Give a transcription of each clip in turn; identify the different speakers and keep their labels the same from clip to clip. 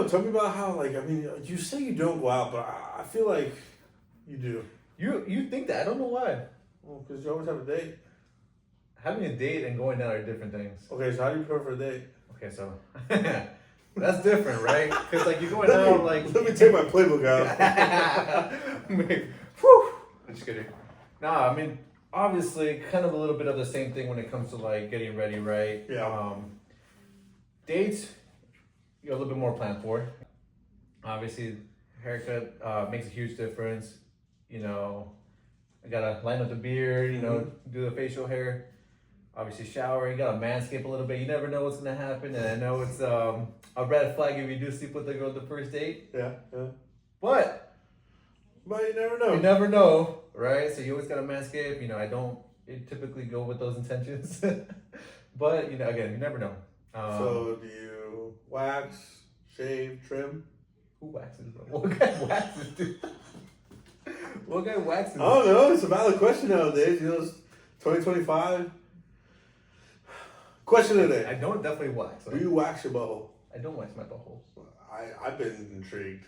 Speaker 1: Tell me about how, like, I mean, you say you don't go out, but I feel like you do.
Speaker 2: You think that? I don't know why.
Speaker 1: Well, because you always have a date.
Speaker 2: Having a date and going out are different things.
Speaker 1: Okay, so how do you prepare for a date?
Speaker 2: Okay, so that's different, right? Because like you're going out, like
Speaker 1: let me take my playbook out.
Speaker 2: Whew. I'm just kidding. Nah, I mean, obviously, kind of a little bit of the same thing when it comes to like getting ready, right?
Speaker 1: Yeah.
Speaker 2: Dates, you're a little bit more planned for. Obviously, haircut makes a huge difference. You know, I gotta line up the beard. You know, do the facial hair. Obviously, shower. You gotta manscape a little bit. You never know what's gonna happen, and I know it's a red flag if you do sleep with the girl the first date.
Speaker 1: Yeah.
Speaker 2: But
Speaker 1: you never know.
Speaker 2: You never know, right? So you always gotta manscape. You know, I don't typically go with those intentions, but you know, again, you never know.
Speaker 1: So do you wax, shave, trim?
Speaker 2: Who waxes? Bro? What guy waxes, dude? What guy waxes?
Speaker 1: I don't know. It's a valid question nowadays. You know, it's 2025. Question of the day.
Speaker 2: I don't definitely wax.
Speaker 1: Do you wax your butthole?
Speaker 2: I don't wax my butthole.
Speaker 1: I've been intrigued.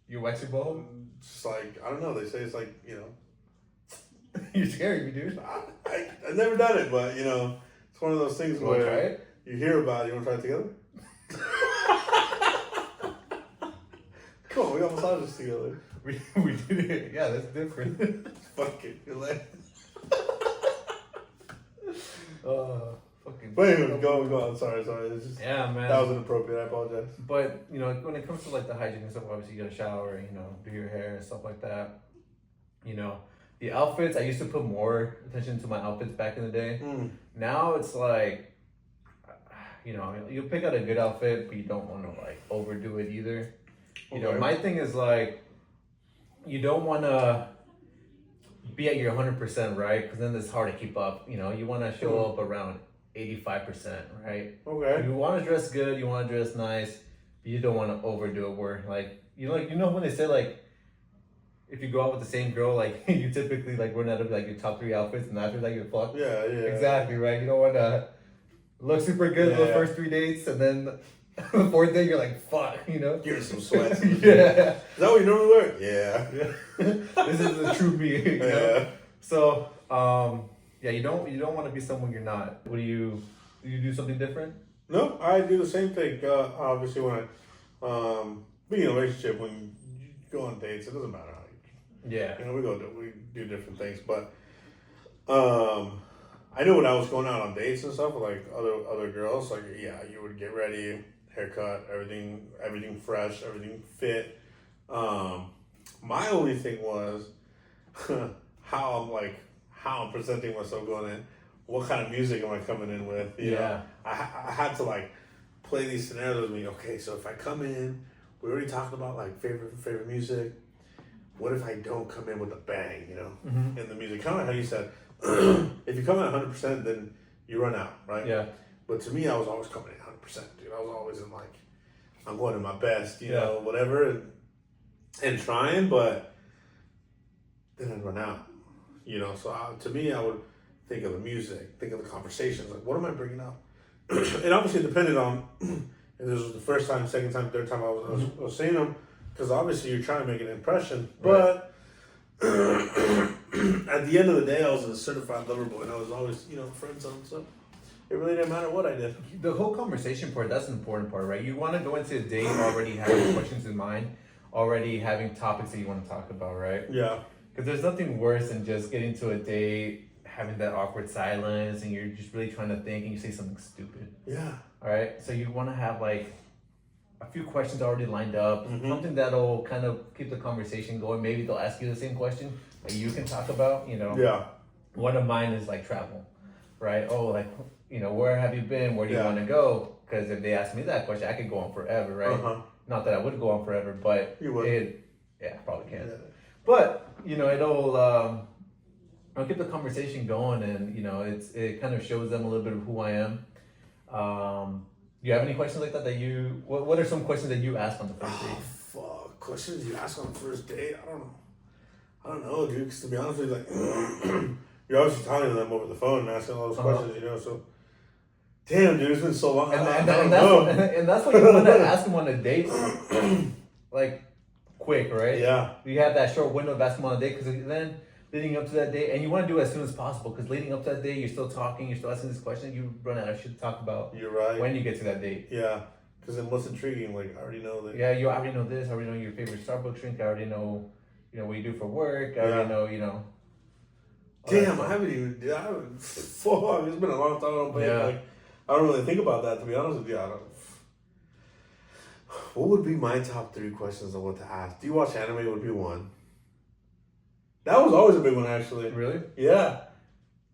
Speaker 2: You wax your butthole?
Speaker 1: Just like, I don't know. They say it's like, you know.
Speaker 2: You're scaring me, dude.
Speaker 1: I've never done it, but, you know, it's one of those things where
Speaker 2: try it?
Speaker 1: You hear about it. You want to try it together? Come on, we got massages together.
Speaker 2: We did it. Yeah, that's different.
Speaker 1: Fuck it. You're like...
Speaker 2: Fucking.
Speaker 1: But anyway, go on. Sorry. It's just,
Speaker 2: yeah, man.
Speaker 1: That was inappropriate. I apologize.
Speaker 2: But, you know, when it comes to like the hygiene and stuff, obviously you gotta shower, you know, do your hair and stuff like that. You know, the outfits, I used to put more attention to my outfits back in the day. Now it's like, you know, you pick out a good outfit, but you don't want to like overdo it either. You know, my thing is like, you don't want to be at your 100%, right? Because then it's hard to keep up. You know, you want to show up around 85%, right?
Speaker 1: Okay.
Speaker 2: You want to dress good, you want to dress nice, but you don't want to overdo it where like you know when they say like if you go out with the same girl, like you typically like run out of like your top 3 outfits and after that you're fucked.
Speaker 1: Yeah.
Speaker 2: Exactly, right? You don't want to look super good the first 3 dates and then the 4th day you're like, fuck, you know?
Speaker 1: Give it some sweat.
Speaker 2: Yeah.
Speaker 1: Is that what you normally wear? Yeah.
Speaker 2: This is the true me. You know? So, yeah, you don't want to be someone you're not. Do you do something different?
Speaker 1: No, I do the same thing. Obviously, when I be in a relationship, when you go on dates, it doesn't matter how you know, we do different things. But I know when I was going out on dates and stuff with like other girls, like you would get ready, haircut, everything fresh, everything fit. My only thing was how I'm presenting myself going in. What kind of music am I coming in with? You know, I had to like play these scenarios with me. Okay, so if I come in, we already talked about like favorite music. What if I don't come in with a bang? You know, in the music, kind of how you said, if you come in 100%, then you run out, right?
Speaker 2: Yeah.
Speaker 1: But to me, I was always coming in 100%, dude. I was always in like, I'm going to my best, you know, whatever, and trying, but then I'd run out, you know. So to me, I would think of the music, think of the conversations, like what am I bringing up? And obviously it depended on if this was the first time, second time, third time I was seeing them, because obviously you're trying to make an impression. But at the end of the day, I was a certified lover boy, and I was always, you know, friend zone, so it really didn't matter what I did.
Speaker 2: The whole conversation part, that's an important part, right? You want to go into a date already having questions in mind, already having topics that you want to talk about, right?
Speaker 1: Yeah.
Speaker 2: Because there's nothing worse than just getting to a date, having that awkward silence, and you're just really trying to think, and you say something stupid.
Speaker 1: Yeah.
Speaker 2: All right? So you want to have, like, a few questions already lined up, something that'll kind of keep the conversation going. Maybe they'll ask you the same question that you can talk about, you know?
Speaker 1: Yeah.
Speaker 2: One of mine is, like, travel, right? Oh, like, you know, where have you been? Where do you want to go? Because if they ask me that question, I could go on forever, right? Not that I would go on forever, but
Speaker 1: you would.
Speaker 2: Yeah, probably can. Yeah. But, you know, it'll get the conversation going, and, you know, it kind of shows them a little bit of who I am. Do you have any questions like that what are some questions that you ask on the first date?
Speaker 1: Fuck. Questions you ask on the first date? I don't know, dude, because to be honest with you, like, you're obviously talking to them over the phone and asking all those questions, you know, so Damn, dude, it's been so long.
Speaker 2: And,
Speaker 1: I
Speaker 2: and,
Speaker 1: don't
Speaker 2: and,
Speaker 1: know.
Speaker 2: and that's what you want to ask them on a date, like quick, right?
Speaker 1: Yeah.
Speaker 2: You have that short window of asking them on a date because then leading up to that day, and you want to do it as soon as possible because leading up to that day, you're still talking, you're still asking this question, you run out of shit to talk about
Speaker 1: You're right.
Speaker 2: when you get to that date.
Speaker 1: Yeah. Because then what's intriguing? Like, I already know that.
Speaker 2: Yeah, you already know this. I already know your favorite Starbucks drink. I already know, what you do for work. I already know, all that
Speaker 1: Damn, I
Speaker 2: stuff.
Speaker 1: haven't even. Fuck, it's been a long time. But
Speaker 2: Yeah.
Speaker 1: like, I don't really think about that, to be honest with you. I don't. What would be my top 3 questions of what to ask? Do you watch anime? Would be one. That was always a big one, actually.
Speaker 2: Really?
Speaker 1: Yeah.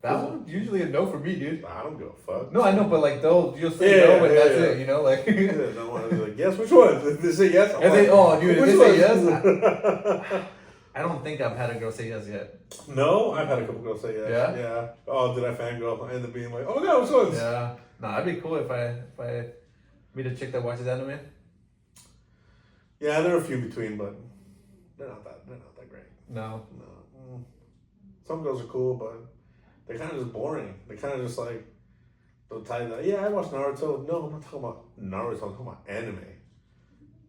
Speaker 2: That one's usually a no for me, dude.
Speaker 1: I don't give a fuck.
Speaker 2: No, I know, but like you'll say
Speaker 1: Yeah,
Speaker 2: no, but
Speaker 1: yeah,
Speaker 2: that's
Speaker 1: yeah.
Speaker 2: it, you know, like.
Speaker 1: Yeah, no one is like, yes, which one? If they say yes, I'm
Speaker 2: If they-
Speaker 1: like,
Speaker 2: oh, dude, if
Speaker 1: which
Speaker 2: they say
Speaker 1: yes?
Speaker 2: I don't think I've had a girl say yes yet.
Speaker 1: No, I've had a couple girls say yes.
Speaker 2: Yeah?
Speaker 1: Yeah. Oh, did I fangirl? I end up being like, oh my god, which ones?
Speaker 2: Yeah. No, that'd be cool if I meet a chick that watches anime.
Speaker 1: Yeah, there are a few between, but they're not that great.
Speaker 2: No.
Speaker 1: No. Some girls are cool, but they're kind of just boring. They kind of just like, they'll tell you that, yeah, I watch Naruto. No, I'm not talking about Naruto. I'm talking about anime.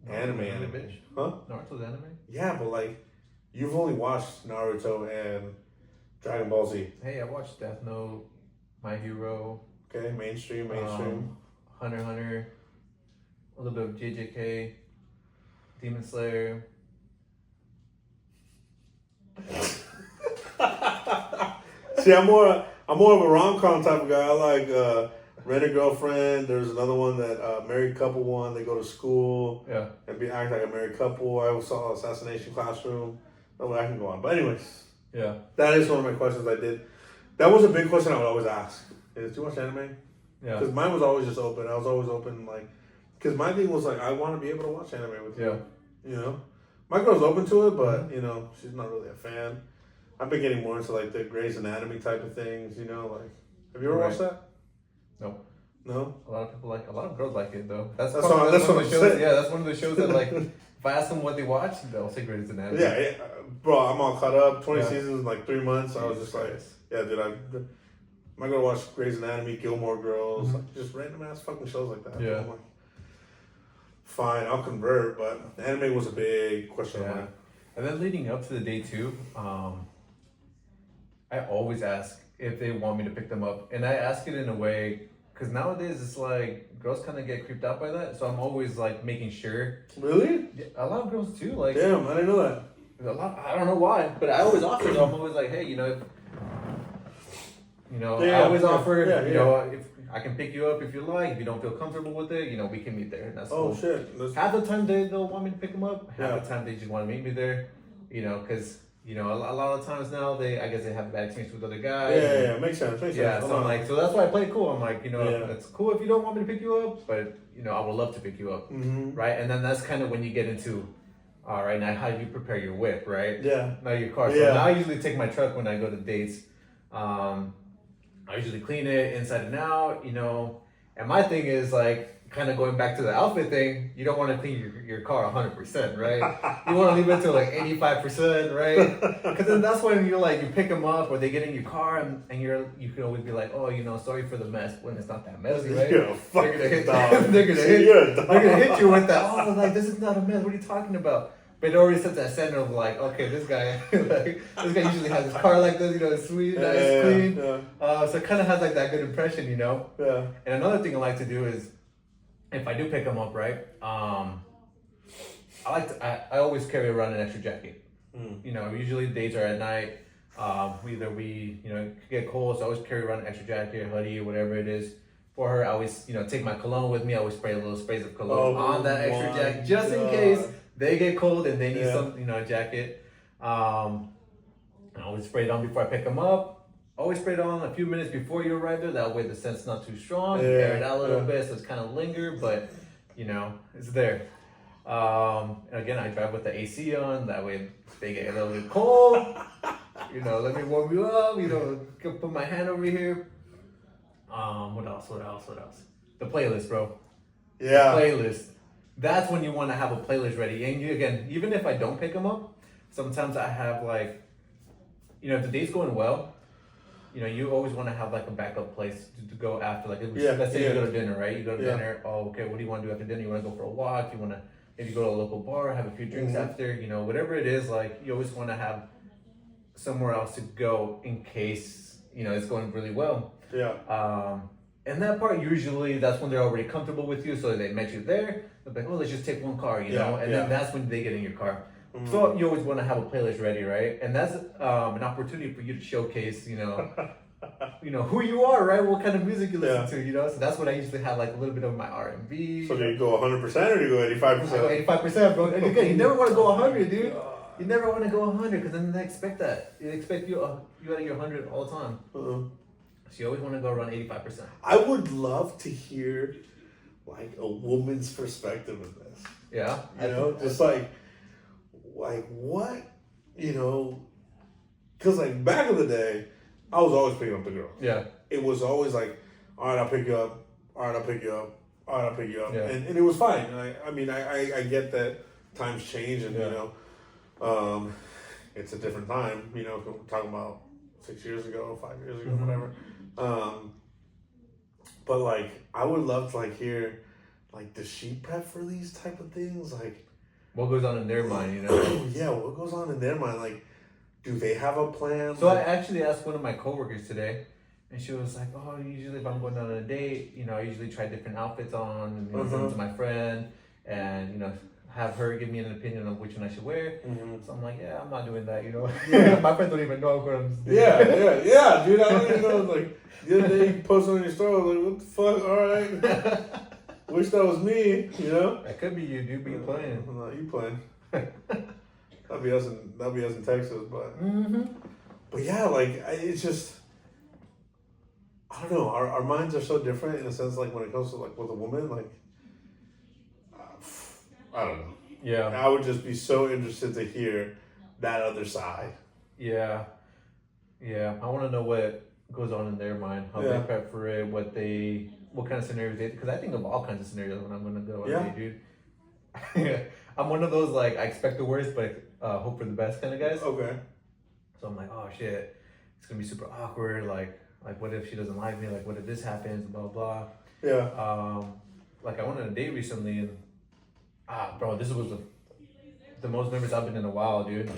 Speaker 1: Anime.
Speaker 2: bitch.
Speaker 1: Huh?
Speaker 2: Naruto's anime?
Speaker 1: Yeah, but like, you've only watched Naruto and Dragon Ball Z.
Speaker 2: Hey, I watched Death Note, My Hero,
Speaker 1: Okay, mainstream.
Speaker 2: Hunter x Hunter, a little bit of JJK, Demon Slayer.
Speaker 1: See, I'm more of a rom-com type of guy. I like Rent a Girlfriend. There's another one that married couple one. They go to school
Speaker 2: Yeah.
Speaker 1: and act like a married couple. I saw Assassination Classroom. No way I can go on. But anyways,
Speaker 2: Yeah.
Speaker 1: that is one of my questions I did. That was a big question I would always ask. Is, do you watch anime?
Speaker 2: Yeah.
Speaker 1: Because mine was always just open. I was always open, like, because my thing was like, I want to be able to watch anime with you.
Speaker 2: Yeah.
Speaker 1: You know, my girl's open to it, but you know, she's not really a fan. I've been getting more into like the Grey's Anatomy type of things. You know, like, have you ever watched that?
Speaker 2: No.
Speaker 1: No.
Speaker 2: A lot of girls like it though. That's
Speaker 1: what
Speaker 2: one of the
Speaker 1: I'm
Speaker 2: shows.
Speaker 1: saying.
Speaker 2: Yeah, that's one of the shows that like, if I ask them what they watch, they'll say Grey's Anatomy.
Speaker 1: Yeah, bro, I'm all caught up. 20
Speaker 2: Yeah.
Speaker 1: seasons in like 3 months. I was just like, yeah, dude, my girl watched Grey's Anatomy, Gilmore Girls, like, just random ass fucking shows like that.
Speaker 2: Yeah.
Speaker 1: I'm like, fine, I'll convert, but anime was a big question
Speaker 2: Yeah.
Speaker 1: mark.
Speaker 2: And then leading up to the day too, I always ask if they want me to pick them up, and I ask it in a way because nowadays it's like girls kind of get creeped out by that, so I'm always like making sure.
Speaker 1: Really?
Speaker 2: Yeah, a lot of girls too, like
Speaker 1: Damn, I didn't know that.
Speaker 2: a lot. I don't know why, but I always offer. So I'm always like, hey, I always offer. If I can pick you up if you like. If you don't feel comfortable with it, we can meet there. And that's
Speaker 1: Oh
Speaker 2: cool.
Speaker 1: shit.
Speaker 2: Half the time they'll want me to pick them up. Half
Speaker 1: Yeah.
Speaker 2: the time they just want to meet me there. Because a lot of times now I guess they have a bad experience with other guys.
Speaker 1: Yeah, makes sense.
Speaker 2: Yeah, so I'm like, so that's why I play it cool. I'm like,
Speaker 1: Yeah.
Speaker 2: it's cool if you don't want me to pick you up, but I would love to pick you up, right? And then that's kind of when you get into, all right, now how do you prepare your whip, right?
Speaker 1: Yeah.
Speaker 2: Now your car. So
Speaker 1: Yeah.
Speaker 2: now I usually take my truck when I go to dates. I usually clean it inside and out, and my thing is like, kind of going back to the outfit thing, you don't want to clean your car 100%, right? You want to leave it to like 85%, right? Because then that's when you're like, you pick them up or they get in your car and you can always be like, oh, sorry for the mess when it's not that messy, right?
Speaker 1: You're a fucking
Speaker 2: They're
Speaker 1: dog.
Speaker 2: gonna hit you with that. Oh, like this is not a mess. What are you talking about? But it already sets that standard of like, okay, this guy, this guy usually has his car like this, it's sweet, nice, clean.
Speaker 1: Yeah.
Speaker 2: So it kind of has like that good impression,
Speaker 1: Yeah.
Speaker 2: And another thing I like to do is, if I do pick them up, right, I always carry around an extra jacket. Usually dates are at night. Either we get cold, so I always carry around an extra jacket, hoodie, whatever it is. For her, I always take my cologne with me. I always spray a little sprays of cologne on that extra jacket, just in case they get cold and they need some a jacket. I always spray it on before I pick them up. Always spray it on a few minutes before you arrive there. That way the scent's not too strong. You air it out a little bit so it's kind of linger, but it's there. And again, I drive with the AC on. That way if they get a little bit cold, let me warm you up. Can put my hand over here. What else? The playlist, bro.
Speaker 1: Yeah.
Speaker 2: The playlist. That's when you want to have a playlist ready. And again, even if I don't pick them up, sometimes I have like, if the date's going well, you know, you always want to have like a backup place to go after. Like,
Speaker 1: Yeah,
Speaker 2: let's say
Speaker 1: yeah.
Speaker 2: you go to dinner, right? You go to
Speaker 1: Yeah.
Speaker 2: dinner. Oh, okay. What do you want to do after dinner? You want to go for a walk? You want to maybe go to a local bar, have a few drinks
Speaker 1: Mhm.
Speaker 2: after. You know, whatever it is. Like, you always want to have somewhere else to go in case you know it's going really well.
Speaker 1: Yeah.
Speaker 2: And that part usually that's when they're already comfortable with you, so they met you there. They're like, oh, let's just take one car, you know, and then that's when they get in your car.
Speaker 1: Mhm.
Speaker 2: So you always want to have a playlist ready, right? And that's an opportunity for you to showcase, you know who you are, right? What kind of music you listen to, you know. So that's what I usually have, like a little bit of my R&B.
Speaker 1: So do you go 100% or do you go 85%?
Speaker 2: I go 85%, bro. And again, you never want to go 100, dude. You never want to go 100 because then they expect that. They expect you at your 100 all the time. So you always want to go around 85%.
Speaker 1: I would love to hear like a woman's perspective of this.
Speaker 2: Yeah.
Speaker 1: You know, just like what, you know, because like back in the day, I was always picking up the girls.
Speaker 2: Yeah.
Speaker 1: It was always like, all right, I'll pick you up. All right, I'll pick you up. All right, I'll pick you up.
Speaker 2: Yeah.
Speaker 1: And it was fine. I mean, I get that times change and, you know, it's a different time, you know, we're talking about 6 years ago, 5 years ago, whatever. But like, I would love to like hear, like, does she prep for these type of things? Like,
Speaker 2: what goes on in their mind, you know?
Speaker 1: yeah, what goes on in their mind? Like, do they have a plan?
Speaker 2: So I actually asked one of my coworkers today, and she was like, "Oh, usually if I'm going on a date, you know, I usually try different outfits on, and you know, send them to my friend, and you know, have her give me an opinion of which one I should wear." So I'm like, "Yeah, I'm not doing that, you know. My friends don't even know I'm going on this date."
Speaker 1: Yeah, dude. I don't even know. Like the other day, you posted on your story, I was like, what the fuck? All right. Wish that was me, you know.
Speaker 2: That could be you, dude. Be playing.
Speaker 1: No, you playing. That'll be us in Texas, but yeah, like it's just, I don't know. Our minds are so different in a sense. Like when it comes to like with a woman, like I don't know.
Speaker 2: Yeah.
Speaker 1: I would just be so interested to hear that other side.
Speaker 2: Yeah. I want to know what goes on in their mind, how they prep for it, what kind of scenarios they, because I think of all kinds of scenarios when I'm gonna go on a date, dude. I'm one of those like I expect the worst but hope for the best kind of guys.
Speaker 1: Okay.
Speaker 2: So I'm like, oh shit, it's gonna be super awkward. Like what if she doesn't like me? Like what if this happens? Blah blah.
Speaker 1: Yeah.
Speaker 2: Like I went on a date recently and bro, this was the most nervous I've been in a while, dude.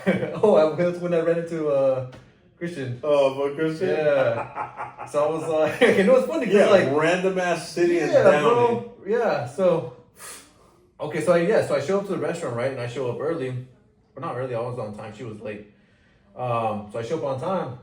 Speaker 2: That's when I ran into Christian.
Speaker 1: Oh, but Christian.
Speaker 2: Yeah. So I was like, and it was funny because like
Speaker 1: random ass city in
Speaker 2: Downey.
Speaker 1: Bro.
Speaker 2: Yeah. So okay, so I show up to the restaurant, right, and I show up early. Well, not early. I was on time. She was late. So I show up on time.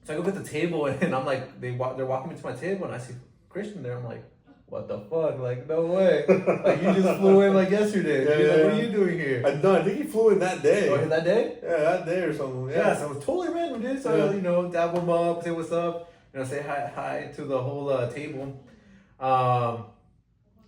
Speaker 2: So I go get the table, and I'm like, they're walking me to my table, and I see Christian there. I'm like, what the fuck? Like, no way. Like, you just flew in like yesterday. He's like, what are you doing here?
Speaker 1: I think he flew in that day.
Speaker 2: Oh, that day?
Speaker 1: Yeah, that day or something.
Speaker 2: Yeah, so it was totally random, dude. So, you know, dab him up, say what's up, you know, say hi to the whole table.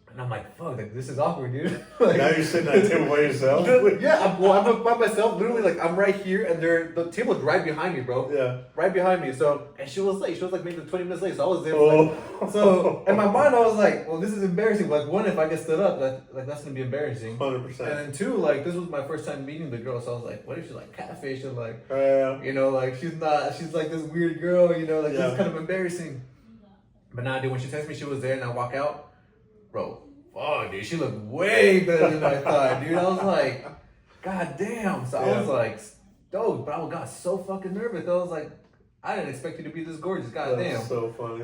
Speaker 2: And I'm like, fuck, like, this is awkward, dude. Like,
Speaker 1: now you're sitting at the table by yourself?
Speaker 2: Yeah, I'm by myself. Literally, like, I'm right here, and the table's right behind me, bro.
Speaker 1: Yeah.
Speaker 2: Right behind me. So, and she was late. She was like maybe 20 minutes late. So I was there.
Speaker 1: Oh.
Speaker 2: So, in my mind, I was like, well, this is embarrassing. Like, one, if I get stood up, that's going to be embarrassing.
Speaker 1: 100%.
Speaker 2: And then two, like, this was my first time meeting the girl. So I was like, what if she's like catfish? And like, you know, like, she's like this weird girl, you know, like, this is kind of embarrassing. But now, dude, when she texted me she was there and I walk out, bro. Oh, dude, she looked way better than I thought, dude. I was like, God damn. So I was like, stoked, but I got so fucking nervous. I was like, I didn't expect you to be this gorgeous. God damn.
Speaker 1: That's so funny.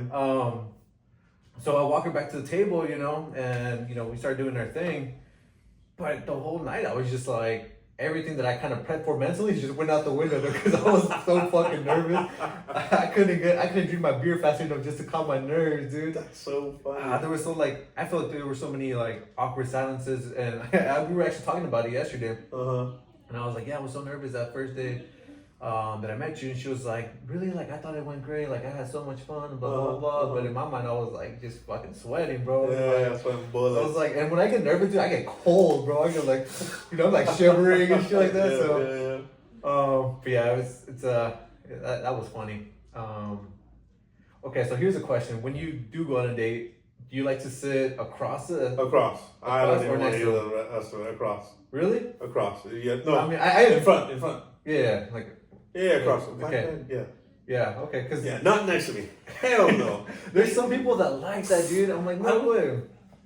Speaker 2: So I walk her back to the table, you know, and, you know, we started doing our thing. But the whole night I was just like, everything that I kind of prepped for mentally just went out the window because I was so fucking nervous. I couldn't drink my beer fast enough just to calm my nerves, dude.
Speaker 1: That's so funny.
Speaker 2: There was I feel like there were so many like awkward silences, and we were actually talking about it yesterday. And I was like, yeah, I was so nervous that first day that I met you, and she was like, really? Like, I thought it went great. Like, I had so much fun, blah, blah, blah. But in my mind, I was like, just fucking sweating, bro.
Speaker 1: Yeah, sweating bullets.
Speaker 2: I was like, and when I get nervous, dude, I get cold, bro. I get like, you know, like shivering and shit like that. But yeah, that was funny. Okay, so here's a question. When you do go on a date, do you like to sit across?
Speaker 1: Across. I don't even want to hear the rest of it. Across.
Speaker 2: Really?
Speaker 1: Across. Yeah, no.
Speaker 2: I mean,
Speaker 1: in front.
Speaker 2: Yeah, like.
Speaker 1: Yeah, across.
Speaker 2: Okay.
Speaker 1: Yeah.
Speaker 2: Yeah, okay, because
Speaker 1: Yeah, not next to me. Hell no.
Speaker 2: there's some people that like that, dude. I'm like, no way.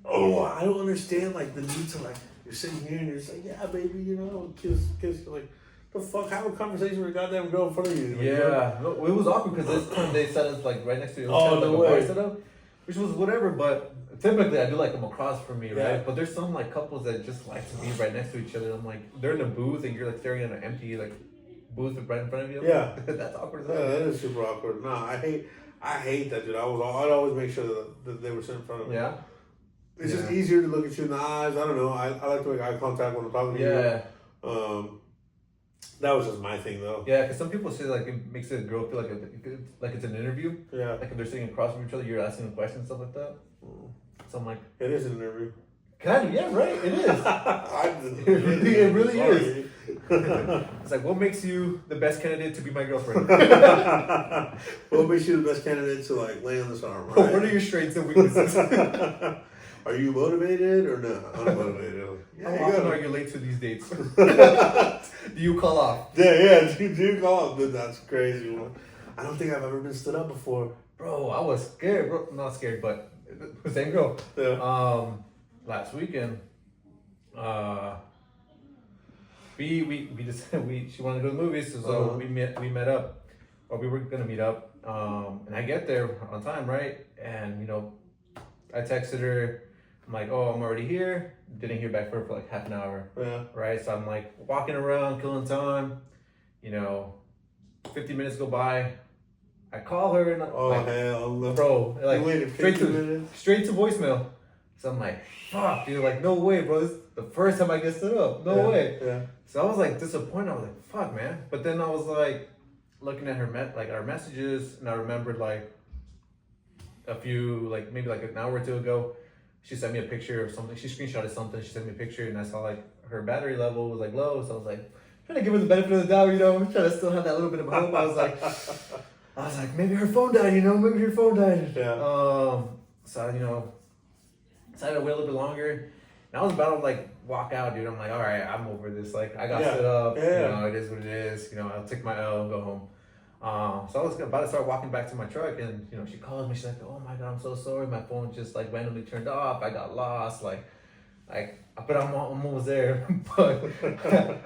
Speaker 1: Oh, I don't understand like the need to like you're sitting here and you're just like, yeah, baby, you know, kiss. You're like, the fuck, have a conversation with a goddamn girl in front of you. Like,
Speaker 2: Yeah, no, it was awkward because this time they set us like right next to you.
Speaker 1: Oh,
Speaker 2: Kind of
Speaker 1: no
Speaker 2: like a bar
Speaker 1: way.
Speaker 2: setup, which was whatever. But typically, I do like them across from me,
Speaker 1: Yeah.
Speaker 2: right? But there's some like couples that just like to be right next to each other. I'm like, they're in a booth and you're like staring at an empty like booth right in front of you.
Speaker 1: Yeah.
Speaker 2: That's awkward as
Speaker 1: Yeah,
Speaker 2: hell.
Speaker 1: that is super awkward. No, I hate that, dude. I'd always make sure that they were sitting in front of me.
Speaker 2: Yeah.
Speaker 1: It's just
Speaker 2: Yeah.
Speaker 1: easier to look at you in the eyes. I don't know. I like to make eye contact when I'm talking to
Speaker 2: Yeah.
Speaker 1: you. That was just my thing, though.
Speaker 2: Yeah, because some people say like it makes a girl feel like it's an interview.
Speaker 1: Yeah.
Speaker 2: Like if they're sitting across from each other, you're asking them questions, stuff like that. So I'm like,
Speaker 1: It is an interview.
Speaker 2: kind of, yeah, right, it is.
Speaker 1: It
Speaker 2: really is. It's like, what makes you the best candidate to be my girlfriend?
Speaker 1: What makes you the best candidate to like lay on this arm?
Speaker 2: What
Speaker 1: Right?
Speaker 2: are your strengths and weaknesses?
Speaker 1: Are you motivated or not? Unmotivated.
Speaker 2: How
Speaker 1: Yeah,
Speaker 2: often
Speaker 1: you
Speaker 2: are you late to these dates? Do you call off?
Speaker 1: yeah. Do call up. Dude, that's crazy. Man. I don't think I've ever been stood up before.
Speaker 2: Bro, I was scared, bro. Not scared, but same girl.
Speaker 1: Yeah.
Speaker 2: Last weekend, we just she wanted to go to the movies, so we met up, or we were gonna meet up. And I get there on time, right? And you know, I texted her. I'm like, oh, I'm already here. Didn't hear back from her for like half an hour,
Speaker 1: Yeah.
Speaker 2: right? So I'm like walking around, killing time. You know, 50 minutes go by. I call her and
Speaker 1: Oh
Speaker 2: like,
Speaker 1: hell no.
Speaker 2: bro, like
Speaker 1: You waited
Speaker 2: straight
Speaker 1: 50
Speaker 2: to
Speaker 1: minutes?
Speaker 2: straight to voicemail. So I'm like, fuck, dude, like no way, bro. This is the first time I get stood up. No
Speaker 1: Yeah,
Speaker 2: way.
Speaker 1: Yeah.
Speaker 2: So I was like disappointed. I was like, fuck, man. But then I was like looking at her like our messages, and I remembered like a few, like maybe like an hour or two ago, she sent me a picture of something. She screenshotted something. She sent me a picture, and I saw like her battery level was like low. So I was like, trying to give her the benefit of the doubt, you know, trying to still have that little bit of hope. I was like, maybe her phone died, you know, maybe her phone died.
Speaker 1: Yeah.
Speaker 2: So you know, decided to wait a little bit longer. And I was about to like walk out, dude. I'm like, all right, I'm over this. Like, I got
Speaker 1: Yeah.
Speaker 2: stood up.
Speaker 1: Yeah.
Speaker 2: You know, it is what it is. You know, I'll take my L and go home. So I was about to start walking back to my truck, and you know, she calls me. She's like, "Oh my god, I'm so sorry. My phone just like randomly turned off. I got lost. But I'm almost there." But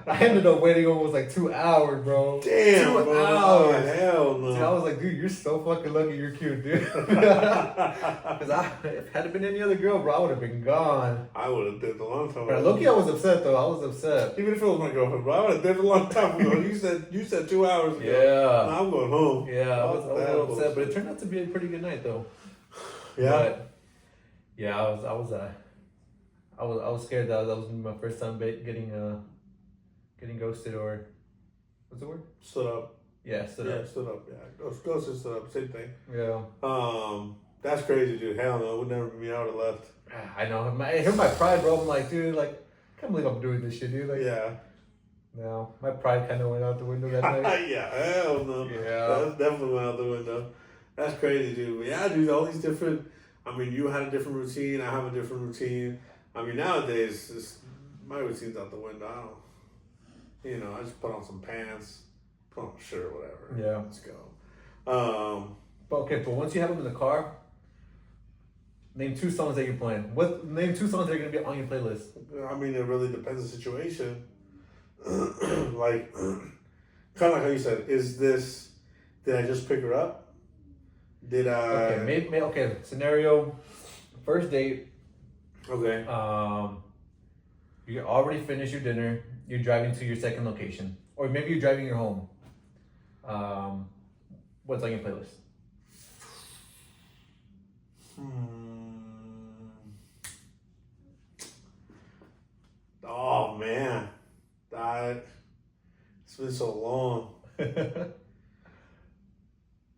Speaker 2: I ended up waiting almost like 2 hours, bro.
Speaker 1: Damn,
Speaker 2: 2
Speaker 1: bro.
Speaker 2: hours.
Speaker 1: Oh, hell no.
Speaker 2: Dude, I was like, dude, you're so fucking lucky. You're cute, dude. Because if had it been any other girl, bro, I would have been gone.
Speaker 1: I would have dipped a long time
Speaker 2: But
Speaker 1: ago.
Speaker 2: low-key, I was upset though. I was upset.
Speaker 1: Even if it was my girlfriend, bro, I would have dipped a long time ago. You said 2 hours ago.
Speaker 2: Yeah.
Speaker 1: Nah, I'm going home.
Speaker 2: Yeah, I was a
Speaker 1: Fuck that
Speaker 2: little upset,
Speaker 1: bullshit.
Speaker 2: but it turned out to be a pretty good night though.
Speaker 1: Yeah.
Speaker 2: But, yeah, I was scared that was gonna be my first time getting ghosted, or what's the word?
Speaker 1: Stood up.
Speaker 2: Yeah, stood up.
Speaker 1: Stood up. Yeah. Ghost and stood up. Same thing.
Speaker 2: Yeah.
Speaker 1: That's crazy, dude. Hell no. It would never be me. I would have left.
Speaker 2: I know. I hear my pride, bro. I'm like, dude, like, I can't believe I'm doing this shit, dude. Like,
Speaker 1: Yeah.
Speaker 2: no, my pride kind of went out the window that night.
Speaker 1: Yeah. Hell no.
Speaker 2: Yeah.
Speaker 1: That definitely went out the window. That's crazy, dude. But yeah, dude. All these different. I mean, you had a different routine. I have a different routine. I mean, nowadays, my routine's out the window. I don't. You know, I just put on some pants, put on a shirt, whatever.
Speaker 2: Yeah.
Speaker 1: Let's go.
Speaker 2: But once you have them in the car, name 2 songs that you're playing. Name 2 songs that are gonna be on your playlist.
Speaker 1: I mean, it really depends on the situation. Like, kind of like how you said, did I just pick her up? Did I?
Speaker 2: Okay, okay. Scenario: first date.
Speaker 1: Okay.
Speaker 2: You already finished your dinner. You're driving to your second location, or maybe you're driving your home. What's on your playlist?
Speaker 1: Oh man, it's been so long.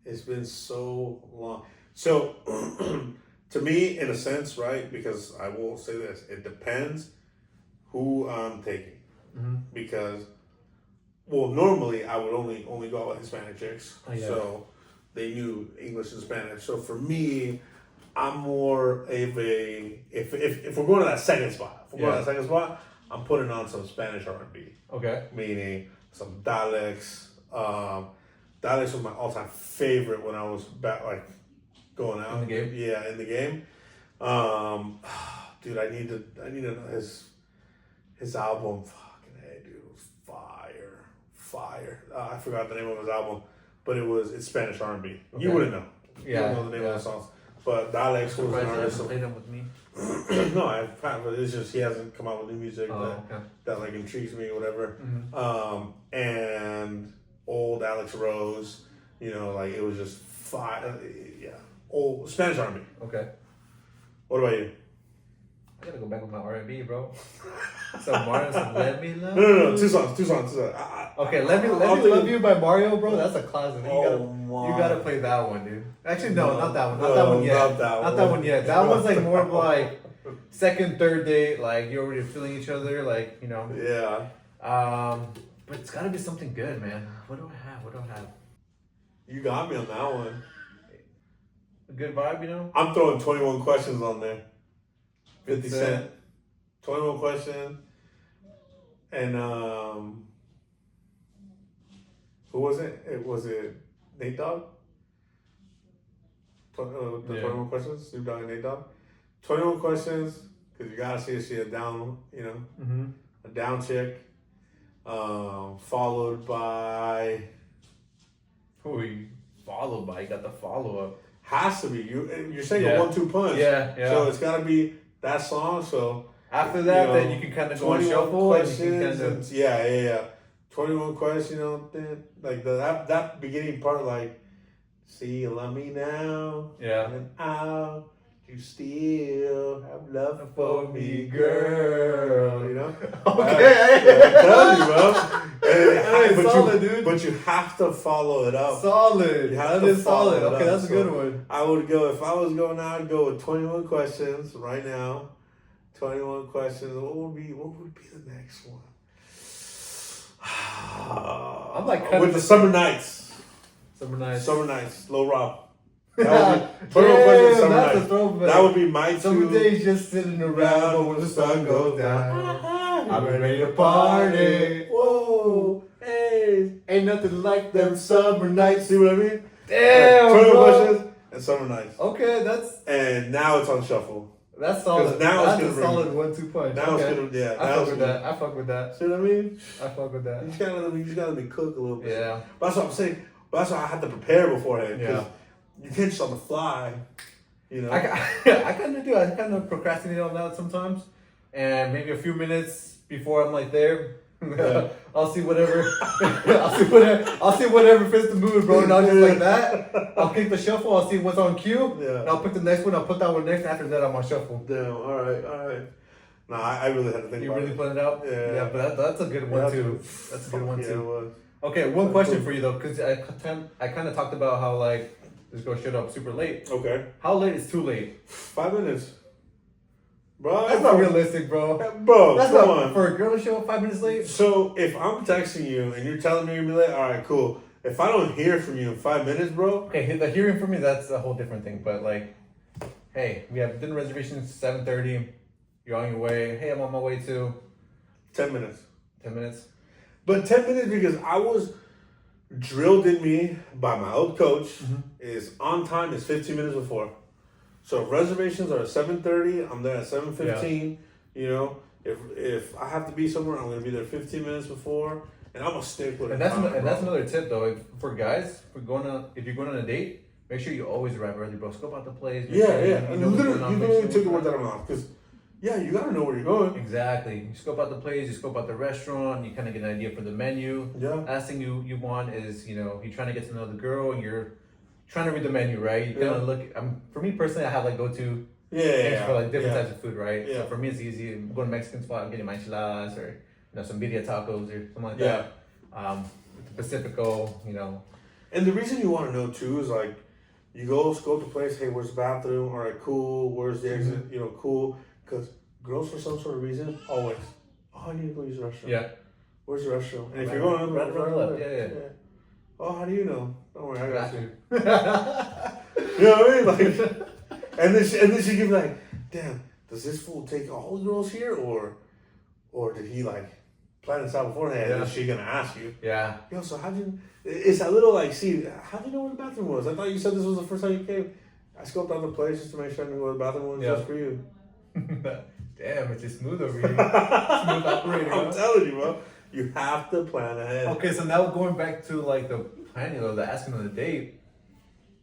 Speaker 1: It's been so long. So, to me, in a sense, right? Because I will say this: it depends who I'm taking.
Speaker 2: Mm-hmm.
Speaker 1: Because, well, normally I would only go out with Hispanic chicks,
Speaker 2: Oh, yeah.
Speaker 1: so they knew English and Spanish. So for me, I'm more of a if we're going to that second spot, I'm putting on some Spanish R&B,
Speaker 2: Okay.
Speaker 1: meaning some dialects, Daleks was my all-time favorite when I was back, like going out.
Speaker 2: In the game?
Speaker 1: Yeah, in the game. Dude, I need his album. Fucking hey, dude, it was fire. I forgot the name of his album, but it's Spanish R&B.
Speaker 2: Okay.
Speaker 1: You wouldn't know.
Speaker 2: Yeah,
Speaker 1: You don't know the name of the songs. But Daleks was an artist.
Speaker 2: Play them with me.
Speaker 1: No, I've but it's just he hasn't come out with new music
Speaker 2: Okay.
Speaker 1: that like intrigues me or whatever.
Speaker 2: Mm-hmm.
Speaker 1: And old Alex Rose, like it was just fire. Yeah, old Spanish R&B.
Speaker 2: Okay.
Speaker 1: What about you?
Speaker 2: I gotta go back with my R&B, bro. Some Mario, some Let Me Love.
Speaker 1: No. Two songs.
Speaker 2: Okay, Let Me Love You by Mario, bro. That's a classic.
Speaker 1: Oh,
Speaker 2: You gotta play that one, dude. Actually, no, not that one. Not that one yet.
Speaker 1: Not that one
Speaker 2: yet. That one's like more of like second, third date. Like you're already feeling each other. Like
Speaker 1: Yeah.
Speaker 2: But it's gotta be something good, man. What do I have?
Speaker 1: You got me on that one.
Speaker 2: A good vibe,
Speaker 1: I'm throwing 21 questions on there. 50
Speaker 2: Good
Speaker 1: Cent. 21 questions. And who was it? Was it Nate Dogg? The 21 questions, Snoop Dogg and Nate Dogg. 21 questions, because you gotta see if she a down,
Speaker 2: Mm-hmm.
Speaker 1: a down chick. Followed by
Speaker 2: Who you followed by? You got the follow up.
Speaker 1: has to be you're saying
Speaker 2: Yeah.
Speaker 1: a 1-2 punch.
Speaker 2: Yeah.
Speaker 1: So it's gotta be that song. So
Speaker 2: After that, then you can kind of go and
Speaker 1: 21
Speaker 2: shuffle and you can
Speaker 1: questions.
Speaker 2: kind of.
Speaker 1: Yeah. 21 questions, then like that beginning part, like, see you love me now.
Speaker 2: Yeah.
Speaker 1: And how you still have love for me, girl.
Speaker 2: Okay.
Speaker 1: I'm telling you, bro.
Speaker 2: Hey,
Speaker 1: But
Speaker 2: solid, dude.
Speaker 1: But you have to follow it up.
Speaker 2: Solid.
Speaker 1: You have
Speaker 2: That
Speaker 1: to
Speaker 2: is
Speaker 1: follow
Speaker 2: solid.
Speaker 1: it
Speaker 2: Okay,
Speaker 1: up.
Speaker 2: that's a good one.
Speaker 1: I would go, if I was going out, I'd go with 21 questions right now. 21 questions. What would be the next one?
Speaker 2: I'm like kind
Speaker 1: with
Speaker 2: of
Speaker 1: the Summer Nights.
Speaker 2: Summer Nights.
Speaker 1: Lil Rob. That would be 21 questions, Summer
Speaker 2: that's a
Speaker 1: Nights.
Speaker 2: throwback.
Speaker 1: That would be my
Speaker 2: Some
Speaker 1: two.
Speaker 2: days just sitting around, but when the sun goes down, I'm ready to party.
Speaker 1: Whoa, hey,
Speaker 2: Ain't nothing like them summer nights.
Speaker 1: see what I mean?
Speaker 2: Damn,
Speaker 1: 21
Speaker 2: bro.
Speaker 1: questions and Summer Nights.
Speaker 2: Okay,
Speaker 1: And now it's on shuffle.
Speaker 2: that's solid.
Speaker 1: Now it's
Speaker 2: That's
Speaker 1: gonna
Speaker 2: a
Speaker 1: bring-
Speaker 2: solid 1-2 punch.
Speaker 1: Now
Speaker 2: Okay.
Speaker 1: it's gonna, yeah.
Speaker 2: I
Speaker 1: now
Speaker 2: fuck
Speaker 1: it's
Speaker 2: with
Speaker 1: gonna-
Speaker 2: that. I fuck with that.
Speaker 1: See what I mean?
Speaker 2: I fuck with that.
Speaker 1: You just gotta let me cook a little bit.
Speaker 2: Yeah.
Speaker 1: But that's what I'm saying. But that's why I have to prepare beforehand. 'Cause
Speaker 2: Yeah.
Speaker 1: You can't just on the fly.
Speaker 2: I kind of do. I kind of procrastinate on that sometimes, and maybe a few minutes before I'm like there,
Speaker 1: Yeah.
Speaker 2: I'll see whatever. I'll see whatever fits the mood, bro. And I'll just like that. I'll kick the shuffle. I'll see what's on cue.
Speaker 1: Yeah.
Speaker 2: And I'll pick the next one. I'll put that one next. And after that, I'm on shuffle.
Speaker 1: Damn. All right. No, I really had to think
Speaker 2: You
Speaker 1: about
Speaker 2: really
Speaker 1: it.
Speaker 2: plan it out?
Speaker 1: Yeah.
Speaker 2: But that's a good one
Speaker 1: Yeah,
Speaker 2: too. That's a good one
Speaker 1: Yeah, it
Speaker 2: too.
Speaker 1: was.
Speaker 2: Okay, one question for you though, because I kind of talked about how like this girl showed up super late.
Speaker 1: Okay.
Speaker 2: How late is too late?
Speaker 1: 5 minutes. Bro,
Speaker 2: That's not realistic, bro.
Speaker 1: Bro,
Speaker 2: That's
Speaker 1: come
Speaker 2: not
Speaker 1: on.
Speaker 2: for a girl to show up 5 minutes late.
Speaker 1: So if I'm texting you and you're telling me you're gonna be late, all right, cool. If I don't hear from you in 5 minutes, bro.
Speaker 2: Okay, the hearing for me, that's a whole different thing. But like, hey, we have dinner reservations 7:30. You're on your way. Hey, I'm on my way too.
Speaker 1: 10 minutes.
Speaker 2: 10 minutes.
Speaker 1: But 10 minutes because I was drilled in me by my old coach is on time is 15 minutes before. So if reservations are at 7:30, I'm there at 7:15. You know, if I have to be somewhere, I'm gonna be there 15 minutes before, and I'm gonna stick with it.
Speaker 2: And that's another tip though. For guys, if you're going on a date, make sure you always arrive early, bro. Scope out the place.
Speaker 1: Yeah.
Speaker 2: You know what's going on,
Speaker 1: You
Speaker 2: make
Speaker 1: literally
Speaker 2: sure
Speaker 1: took the
Speaker 2: what's
Speaker 1: words out of my mouth because you gotta know where you're going.
Speaker 2: Exactly. You scope out the place, you scope out the restaurant, you kind of get an idea for the menu.
Speaker 1: Yeah.
Speaker 2: Last thing you want is, you're trying to get to know the girl and you're trying to read the menu, right? You kind of look, for me personally, I have like go-to things for like different types of food, right?
Speaker 1: Yeah.
Speaker 2: So for me, it's easy. I'm going to a Mexican spot, I'm getting my enchiladas or, some birria tacos or something like
Speaker 1: Yeah.
Speaker 2: that. Pacifico,
Speaker 1: And the reason you want to know too is like, you go scope the place. Hey, where's the bathroom? All right, cool. Where's the exit? Cool. Because girls, for some sort of reason, always, I need to go use the restroom.
Speaker 2: Yeah.
Speaker 1: Where's the restroom? And if
Speaker 2: Right,
Speaker 1: you're going
Speaker 2: right left. Yeah.
Speaker 1: Oh, how do you know? Don't worry, I got
Speaker 2: Got
Speaker 1: you.
Speaker 2: you.
Speaker 1: You know what I mean? Like, and then she give like, damn, does this fool take all the girls here, or did he like plan this out beforehand.
Speaker 2: Yeah.
Speaker 1: And she's gonna ask you,
Speaker 2: Yeah.
Speaker 1: yo, so how'd you? It's that little like, see, how'd you know where the bathroom was? I thought you said this was the first time you came. I scoped out the place just to make sure I knew where the bathroom was
Speaker 2: Yeah.
Speaker 1: just for you.
Speaker 2: Damn, it's just smooth over here. Smooth operator.
Speaker 1: I'm
Speaker 2: Huh?
Speaker 1: telling you, bro. You have to plan ahead.
Speaker 2: Okay, so now going back to like the planning or the asking on the date,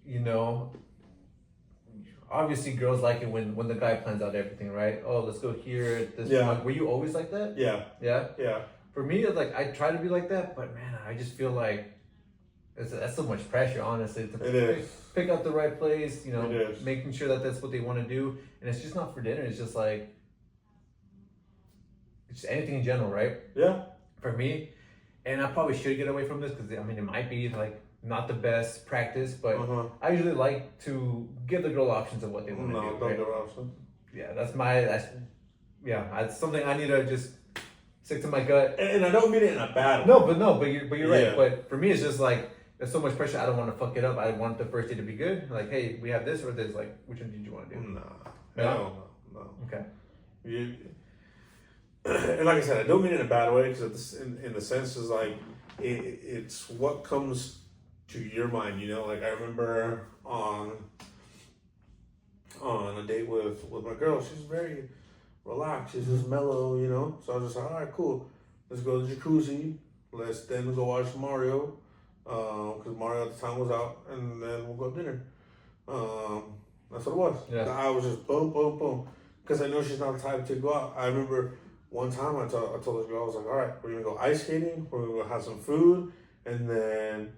Speaker 2: you know, obviously girls like it when the guy plans out everything, right? Oh, let's go here at this
Speaker 1: Yeah.
Speaker 2: point. Were you always like that?
Speaker 1: Yeah,
Speaker 2: Yeah.
Speaker 1: yeah.
Speaker 2: For me, it's like I try to be like that, but man, I just feel like that's so much pressure, honestly. To
Speaker 1: It is.
Speaker 2: pick out the right place, you know,
Speaker 1: It is.
Speaker 2: making sure that that's what they want to do, and it's just not for dinner. It's just like it's just anything in general, right?
Speaker 1: Yeah.
Speaker 2: For me, and I probably should get away from this because I mean it might be like not the best practice, but
Speaker 1: Uh-huh.
Speaker 2: I usually like to give the girl options of what they want to
Speaker 1: No,
Speaker 2: do.
Speaker 1: don't
Speaker 2: Right?
Speaker 1: do option.
Speaker 2: Yeah, that's that's something I need to just stick to my gut.
Speaker 1: And I don't mean it in a bad way.
Speaker 2: No, but you're right.
Speaker 1: Yeah.
Speaker 2: But for me, it's just like there's so much pressure. I don't want to fuck it up. I want the first day to be good. Like, hey, we have this or this. Like, which one did you want to do?
Speaker 1: Nah.
Speaker 2: No?
Speaker 1: No.
Speaker 2: Okay.
Speaker 1: You, and like I said, I don't mean it in a bad way because in the sense is like it's what comes to your mind. You know, like I remember on a date with my girl. She's very relaxed. She's just mellow. You know, so I was just like, all right, cool. Let's go to the jacuzzi. Let's then go watch Mario. Because Mario at the time was out, and then we'll go to dinner. That's what it was.
Speaker 2: Yeah.
Speaker 1: I was just boom, boom, boom. Because I know she's not the type to go out. I remember one time I told this girl, I was like, all right, we're going to go ice skating, we're going to go have some food, and then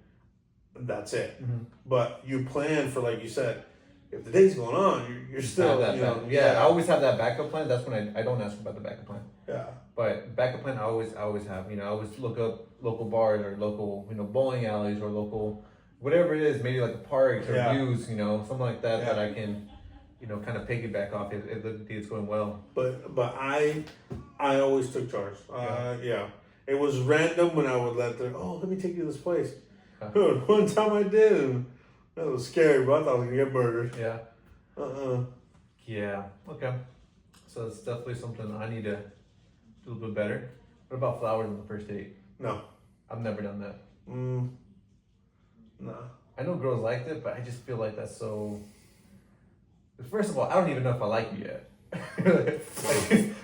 Speaker 1: that's it.
Speaker 2: Mm-hmm.
Speaker 1: But you plan for, like you said, if the date's going on, you're still,
Speaker 2: Have that
Speaker 1: you know.
Speaker 2: back- I always have that backup plan. That's when I don't ask about the backup plan.
Speaker 1: Yeah.
Speaker 2: But backup plan, I always have. You know, I always look up local bars or local, bowling alleys or local, whatever it is. Maybe like the parks or
Speaker 1: Yeah.
Speaker 2: views. Something like that
Speaker 1: Yeah.
Speaker 2: that I can, kind of piggyback off if the date's going well.
Speaker 1: But I always took charge. Yeah. It was random when I would let let me take you to this place. One time I did, and that was scary, but I thought I was going to get murdered.
Speaker 2: Yeah.
Speaker 1: Uh-uh.
Speaker 2: Yeah. Okay. So it's definitely something I need to do a little bit better. What about flowers on the first date?
Speaker 1: No.
Speaker 2: I've never done that.
Speaker 1: No.
Speaker 2: I know girls liked it, but I just feel like that's so. First of all, I don't even know if I like you yet.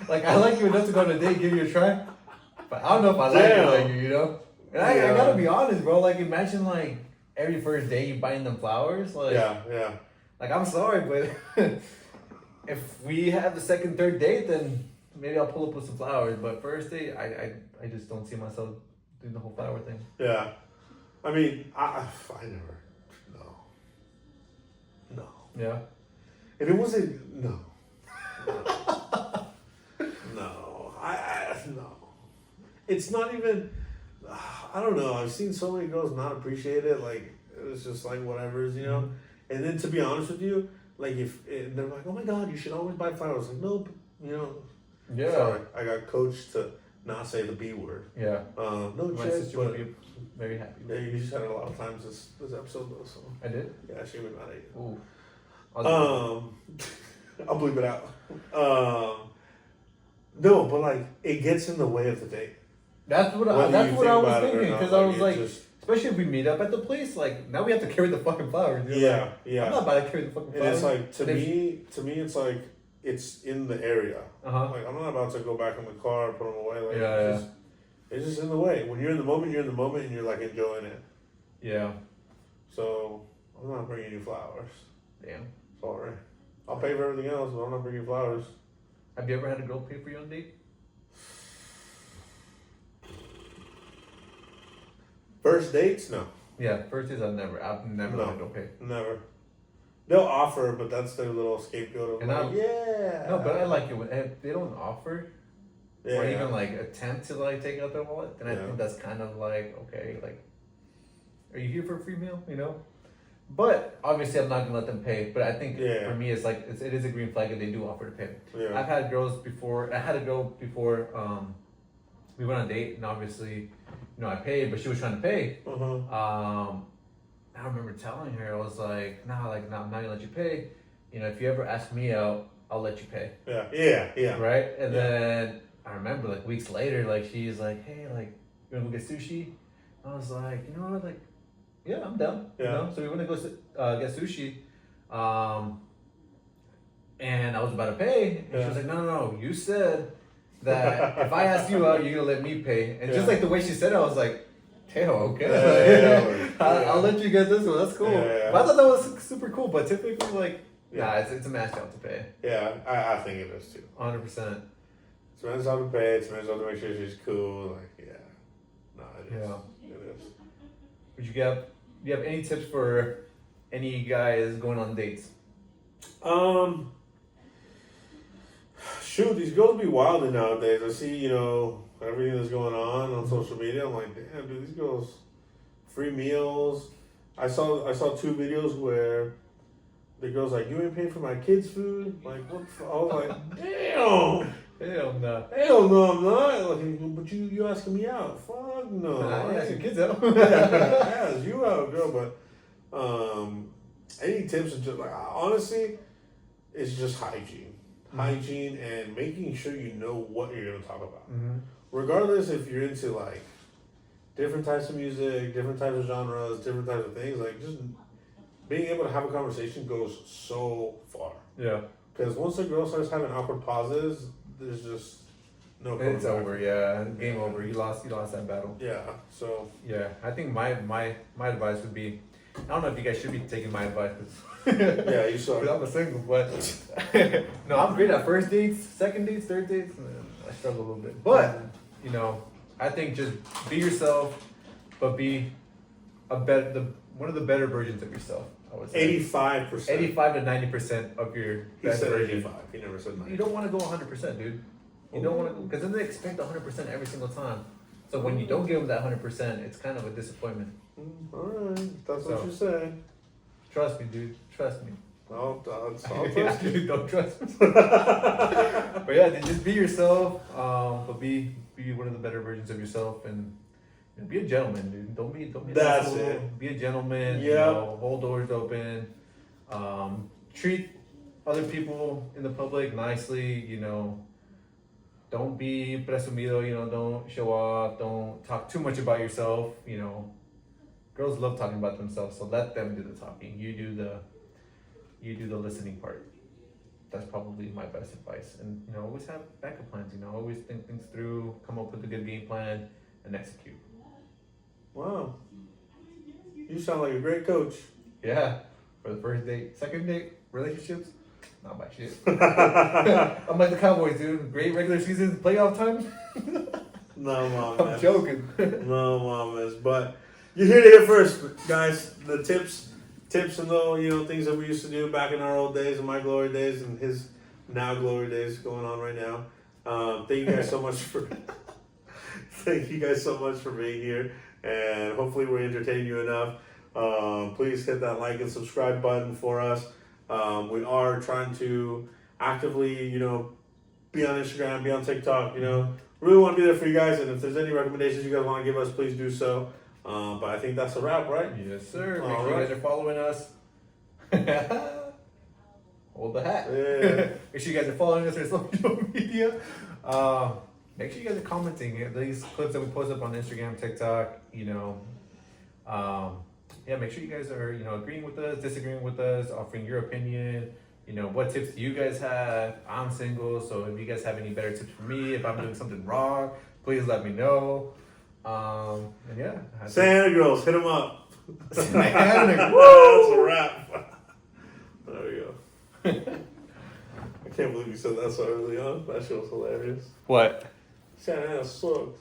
Speaker 2: like I like you enough to go on a date, give you a try, but I don't know if I like you. And I gotta be honest, bro. Like imagine like every first day you buying them flowers. Like
Speaker 1: Yeah.
Speaker 2: Like I'm sorry, but if we have the second, third date, then maybe I'll pull up with some flowers. But first date, I just don't see myself doing the whole flower thing.
Speaker 1: Yeah. I mean, I never. No.
Speaker 2: Yeah.
Speaker 1: And it wasn't. No. No. No. It's not even. I don't know. I've seen so many girls not appreciate it. Like, it's just like whatever's, And then to be honest with you, like they're like, oh my God, you should always buy flowers. Like, nope.
Speaker 2: Yeah.
Speaker 1: Sorry. I got coached to not say the B word.
Speaker 2: Yeah.
Speaker 1: No
Speaker 2: My
Speaker 1: chick,
Speaker 2: sister
Speaker 1: but
Speaker 2: would be very happy.
Speaker 1: yeah, you said it a lot of times this episode though. So
Speaker 2: I did.
Speaker 1: yeah, she would be mad at you.
Speaker 2: Ooh.
Speaker 1: I'll bleep it out. No, but like it gets in the way of the date.
Speaker 2: That's what
Speaker 1: Whether
Speaker 2: I
Speaker 1: you
Speaker 2: was
Speaker 1: about it or
Speaker 2: thinking
Speaker 1: not,
Speaker 2: because I was
Speaker 1: it
Speaker 2: like,
Speaker 1: just-
Speaker 2: especially if we meet up at the place, like now we have to carry the fucking flowers.
Speaker 1: yeah,
Speaker 2: I'm not about to carry the fucking
Speaker 1: And
Speaker 2: flowers.
Speaker 1: it's like to me, it's like it's in the area.
Speaker 2: Uh-huh.
Speaker 1: Like I'm not about to go back in the car and put them away. Like
Speaker 2: Yeah,
Speaker 1: it's just in the way. When you're in the moment, and you're like enjoying it.
Speaker 2: Yeah.
Speaker 1: So I'm not bringing you flowers.
Speaker 2: Damn.
Speaker 1: Sorry. I'll pay for everything else, but I'm not bringing you flowers.
Speaker 2: Have you ever had a girl pay for you on a date?
Speaker 1: First dates? No.
Speaker 2: Yeah, first dates I've never
Speaker 1: No.
Speaker 2: let a girl pay.
Speaker 1: Never. They'll offer, but that's their little scapegoat of
Speaker 2: And
Speaker 1: like,
Speaker 2: I'm-
Speaker 1: yeah.
Speaker 2: No, but I like it when if they don't offer
Speaker 1: yeah.
Speaker 2: or even like attempt to like take out their wallet, then I
Speaker 1: Yeah.
Speaker 2: think that's kind of like okay, like are you here for a free meal? But obviously I'm not gonna let them pay. But I think
Speaker 1: Yeah.
Speaker 2: for me it's like it is a green flag if they do offer to pay.
Speaker 1: Yeah.
Speaker 2: I've had girls before. I had a girl before. We went on a date, and obviously, I paid, but she was trying to pay.
Speaker 1: Uh-huh.
Speaker 2: I remember telling her, I was like, nah, I'm not gonna let you pay. If you ever ask me out, I'll let you pay.
Speaker 1: Yeah.
Speaker 2: Right? And
Speaker 1: Yeah.
Speaker 2: then I remember like weeks later, like she's like, hey, like, you wanna go get sushi? I was like, you know what, like, yeah, I'm down.
Speaker 1: Yeah.
Speaker 2: You know? So we went to go get sushi. And I was about to pay, and she was like, no, you said that if I ask you out, you're gonna let me pay. And just like the way she said it, I was like, damn, okay. I'll let you get this one. That's cool.
Speaker 1: Yeah.
Speaker 2: But I thought that was super cool. But typically, like, nah, it's a man's job to pay.
Speaker 1: Yeah, I think it is too.
Speaker 2: 100%.
Speaker 1: It's a man's job to pay. It's a man's job to make sure she's cool. Like, yeah. No, it is.
Speaker 2: Yeah.
Speaker 1: It is.
Speaker 2: Would you do you have any tips for any guys going on dates?
Speaker 1: Shoot, these girls be wilding nowadays. I see, you know, everything that's going on social media. I'm like, damn, dude, these girls, free meals. I saw 2 videos where the girl's like, you ain't paying for my kids' food. Like, what? I was like, damn.
Speaker 2: Hell no.
Speaker 1: Hell no, I'm not. Like, but you asking me out? Fuck no.
Speaker 2: I ask your kids out.
Speaker 1: I asked you out, girl. But any tips? Is just like honestly, it's just hygiene. Hygiene and making sure you know what you're gonna talk about.
Speaker 2: Mm-hmm.
Speaker 1: Regardless if you're into like different types of music, different types of genres, different types of things, like just being able to have a conversation goes so far.
Speaker 2: Yeah.
Speaker 1: Because once a girl starts having awkward pauses, there's just no coming
Speaker 2: It's
Speaker 1: back.
Speaker 2: over, yeah. Game over. You lost that battle.
Speaker 1: Yeah. So
Speaker 2: Yeah. I think my advice would be, I don't know if you guys should be taking my advice.
Speaker 1: yeah, you saw.
Speaker 2: I'm a single, but no, I'm great at first dates, second dates, third dates. I struggle a little bit, but you know, I think just be yourself, but be one of the better versions of yourself. I would say
Speaker 1: 85%.
Speaker 2: 85 to 90% of your
Speaker 1: He
Speaker 2: best
Speaker 1: said
Speaker 2: version.
Speaker 1: 85. He never said 90.
Speaker 2: You don't want to go 100%, dude. You don't want to, because then they expect 100% every single time. So when you don't give them that 100%, it's kind of a disappointment.
Speaker 1: All right, that's what
Speaker 2: So-
Speaker 1: you say.
Speaker 2: Trust me, dude. Trust me.
Speaker 1: I'll
Speaker 2: Yeah,
Speaker 1: trust you.
Speaker 2: dude, don't trust me. But yeah, then just be yourself. But be one of the better versions of yourself, and you know, be a gentleman, dude. Don't be. an
Speaker 1: That's
Speaker 2: asshole.
Speaker 1: it.
Speaker 2: Be a gentleman. You
Speaker 1: Yep.
Speaker 2: know, hold doors open. Treat other people in the public nicely. You know, don't be presumido. You know, don't show off. Don't talk too much about yourself. You know, girls love talking about themselves, so let them do the talking. You do the listening part. That's probably my best advice. And you know, always have backup plans. You know, always think things through, come up with a good game plan, and execute.
Speaker 1: Wow. You sound like a great coach.
Speaker 2: Yeah, for the first date, second date, relationships, not my shit. I'm like the Cowboys, dude. Great regular season, playoff time.
Speaker 1: No, mom.
Speaker 2: I'm joking.
Speaker 1: No, mamas. But you're here to hear first, guys. The tips and the things that we used to do back in our old days, in my glory days, and his now glory days going on right now. Thank you guys so much for being here, and hopefully we entertained you enough. Please hit that like and subscribe button for us. We are trying to actively, be on Instagram, be on TikTok. Really want to be there for you guys, and if there's any recommendations you guys want to give us, please do so. But I think that's a wrap, right?
Speaker 2: Yes, sir. Make
Speaker 1: All
Speaker 2: sure
Speaker 1: right.
Speaker 2: you guys are following us. Hold the hat.
Speaker 1: Yeah.
Speaker 2: Make sure you guys are following us on social media. Make sure you guys are commenting these clips that we post up on Instagram, TikTok. Make sure you guys are agreeing with us, disagreeing with us, offering your opinion. What tips do you guys have? I'm single, so if you guys have any better tips for me, if I'm doing something wrong, please let me know. And yeah,
Speaker 1: Santa girls, hit them up.
Speaker 2: Santa,
Speaker 1: That's a wrap. There we go. I can't believe you said that so early on. That shit was hilarious.
Speaker 2: What?
Speaker 1: Santa sucked.